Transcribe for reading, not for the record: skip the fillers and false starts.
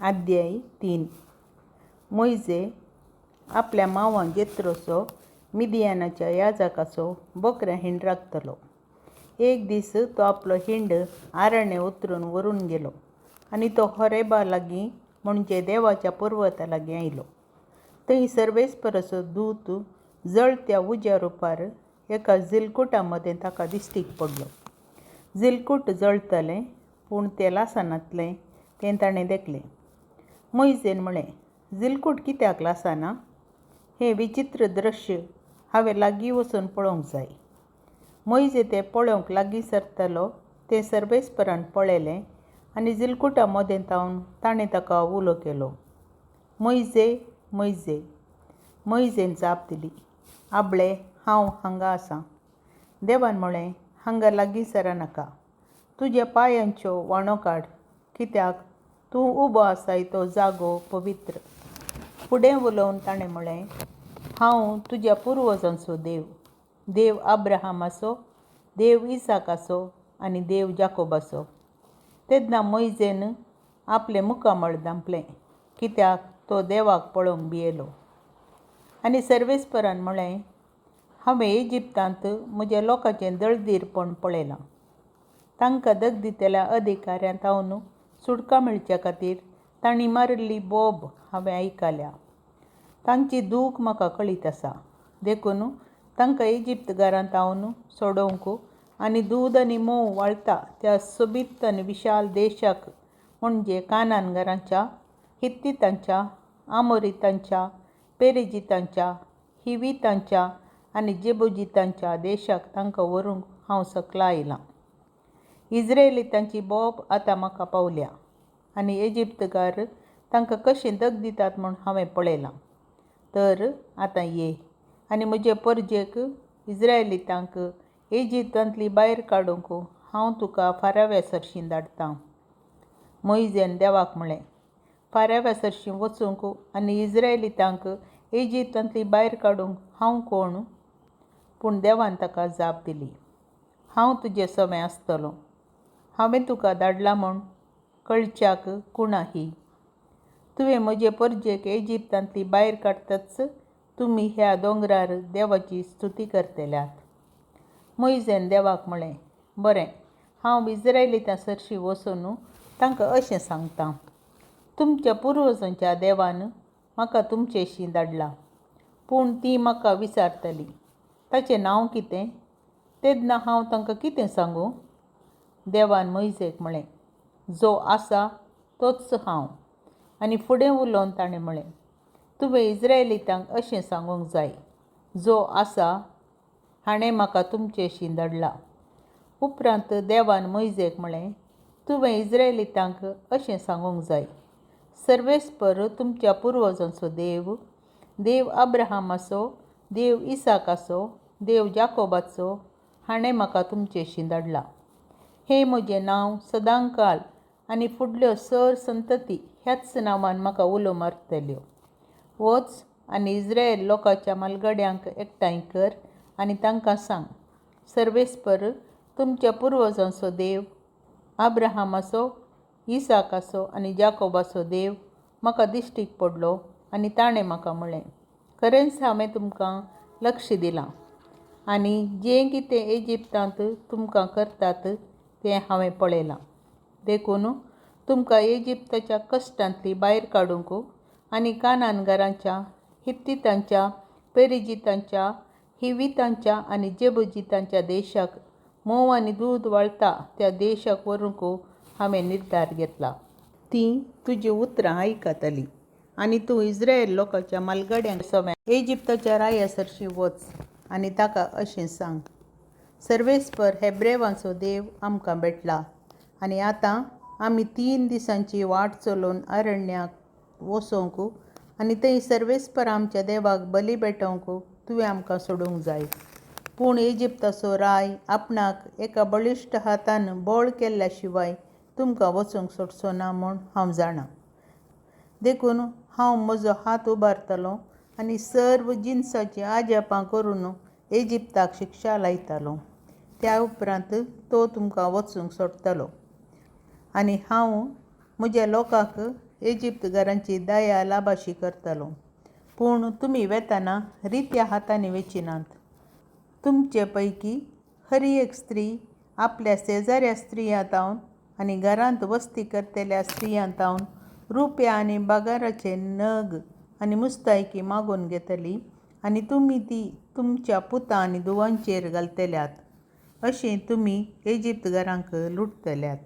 अध्याय 3. मोइजे आपल्या मांवाक जेत्रोचो मिदियानाच्या याजकाचो बोकऱ्या हिंड राखतलो. एक दीस तो आपलो हिंड आरण्य उतरून व्हरून गेलो आनी तो होरेबा लागीं म्हणजे देवाच्या पर्वता लागीं आयलो. थंय सर्वेस्पराचो दूत जळत्या उज्या रुपार एका जिलकुटा मदें ताका दिश्टीक पडलो. जिलकूट जळटलें पूण तें लासानातलें तें ताणें देखलें. मोइजेन म्हळें, जिलकूट कित्याक लासाना? हें विचित्र दृश्य हांवें लागीं वचून पळोवंक जाय. मोइजे तें पळोवंक लागीं सरतलो तें सर्वेस्परान पळयलें आनी जिलकुटा मदें तावन ताणें ताका उलो केलो. मोइजे, मोइजे. मोइजेन जाप दिली, आबळे, हांव हांगा आसां. देवान म्हळें, हांगा लागीं सरानाका. तुज्या पांयांच्यो वांणो काड, कित्याक तूं उबो आसाय तो जागो पवित्र. फुडें उलोवन ताणें म्हळें, हांव तुज्या पुर्वजांचो देव, देव आब्राहामाचो, देव इसाकाचो आनी देव जाकोबाचो. तेन्ना मोइजेन आपलें मुखामळ धांपलें, कित्याक तो देवाक पळोवंक भियेलो. आनी सर्वेस्परान म्हळें, हांवें इजिप्तांत म्हज्या लोकांचें दळदीरपण पळयलां. तांकां दगदितल्या अधिकाऱ्यांतावन सुटका मेळचे खातीर तांणी मारिल्ली बोब हांवें आयकल्या. तांची दूख म्हाका कळीत आसा. देखून तांकां इजिप्तकारांतावन सोडोवंक आनी दूद आनी मोव व्हांळटा त्या सोबीत आनी विशाल देशाक म्हणजे कानानकारांच्या, हित्तीतांच्या, आमोरीतांच्या, पेरिजीतांच्या, हिवीतांच्या आनी जेबूसीतांच्या देशाक तांकां व्हरूंक हांव सकला आयलां. इस्रायेलीतांची बोब आतां म्हाका पावल्या आनी इजिप्तकार तांकां कशें दगदितात म्हूण हांवें पळयलां. तर आतां ये आनी म्हजे परजेक इस्रायेलीतांक इजिप्तांतली भायर काडूंक हांव तुका फाराव्या सरशीं धाडटां. मोइजेन देवाक म्हळें, फाराव्या सरशीं वचूंक आनी इस्रायेलीतांक इजिप्तांतली भायर काडूंक हांव कोण? पूण देवान ताका जाप दिली, हांव तुजे सोबें आसतलों. हांवें तुका धाडलां म्हूण कळच्याक कुणा ही. तुवें म्हजे परजेक इजिप्तांतली भायर काडटच तुमी ह्या दोंगरार देवाची स्तुती करतल्यात. मोइजेन देवाक म्हळें, बरें, हांव इस्रायेलीतां सरशीं वचून तांकां अशें सांगतां, तुमच्या पुर्वजांच्या देवान म्हाका तुमचेशीं धाडलां. पूण तीं म्हाका विचारतलीं, ताचें नांव कितें? तेन्ना हांव तांकां कितें सांगूं? देवान मोइजेक म्हळें, जो आसा तोच हांव. आनी फुडें उलोवन ताणें म्हळें, तुवें इस्रायेलीतांक अशें सांगूंक जाय, जो आसा हाणें म्हाका तुमचेशीं धाडलां. उपरांत देवान मोइजेक म्हळें, तुवें इस्रायेलीतांक अशें सांगूंक जाय, सर्वेस्पर तुमच्या पुर्वजांचो देव, देव आब्राहामाचो, देव इसाकाचो, देव जाकोबाचो हाणें म्हाका तुमचेशीं धाडलां. हें म्हजें नांव सदांकाल आनी फुडल्यो सर संतती ह्याच नांवान म्हाका उलो मारतल्यो. वच आनी इस्रायल लोकांच्या मालगड्यांक एकठांय कर आनी तांकां सांग, सर्वेस्पर तुमच्या पुर्वजांचो देव, आब्राहामाचो, इसाकाचो आनी जाकोबाचो देव म्हाका दिश्टीक पडलो आनी ताणें म्हाका म्हळें, खरेंच हांवें तुमकां लक्ष दिलां आनी जें कितें इजिप्तांत तुमकां करतात तें हांवें पळयलां. देखून तुमकां इजिप्ताच्या कश्टांतली भायर काडूंक आनी कानानकारांच्या, हित्तीतांच्या, पेरिजीतांच्या, हिवीतांच्या आनी जेबूसीतांच्या देशाक मोव आनी दूद व्हांळटा त्या देशाक व्हरूंक हांवें निर्धार घेतला. तीं तुजीं उतरां आयकतलीं आनी तूं इस्रायल लोकांच्या मालगड्यांक सोबें इजिप्ताच्या राया सरशीं वच आनी ताका अशें सांग, सर्वेस्पर हेब्रेवांचो देव आमकां भेटला आनी आतां आमी 3 दिसांची वाट चलोवन आरण्याक वचोंक आनी थंय सर्वेस्पर आमच्या देवाक बली भेटोवंक तुवें आमकां सोडूंक जाय. पूण इजिप्ताचो राय आपणाक एका बळिश्ट हातान बोळ केल्ल्या शिवाय तुमकां वचूंक सोडचो ना म्हूण हांव जाणां. देखून हांव म्हजो हात उबारतलों आनी सर्व जिनसाचीं आजापां करून इजिप्ताक शिक्षा लायतलों. त्या उपरांत तो तुमकां वचूंक सोडटलो आनी हांव म्हज्या लोकांक इजिप्तकारांची दया लाभाशी करतलो. पूण तुमी वेताना रित्या हातांनी वेचिनात. तुमचे पैकी खरी एक स्त्री आपल्या शेजाऱ्या स्त्रियांतावन आनी घरांत वस्ती करतल्या स्त्रियांतावन रुपया आनी बगाराचे नग आनी मुस्तायकी मागून घेतली आनी तुमी ती तुमच्या पुतां आनी धुवांचेर घालतल्यात. अशें तुमी इजिप्तकारांक लुटतल्यात.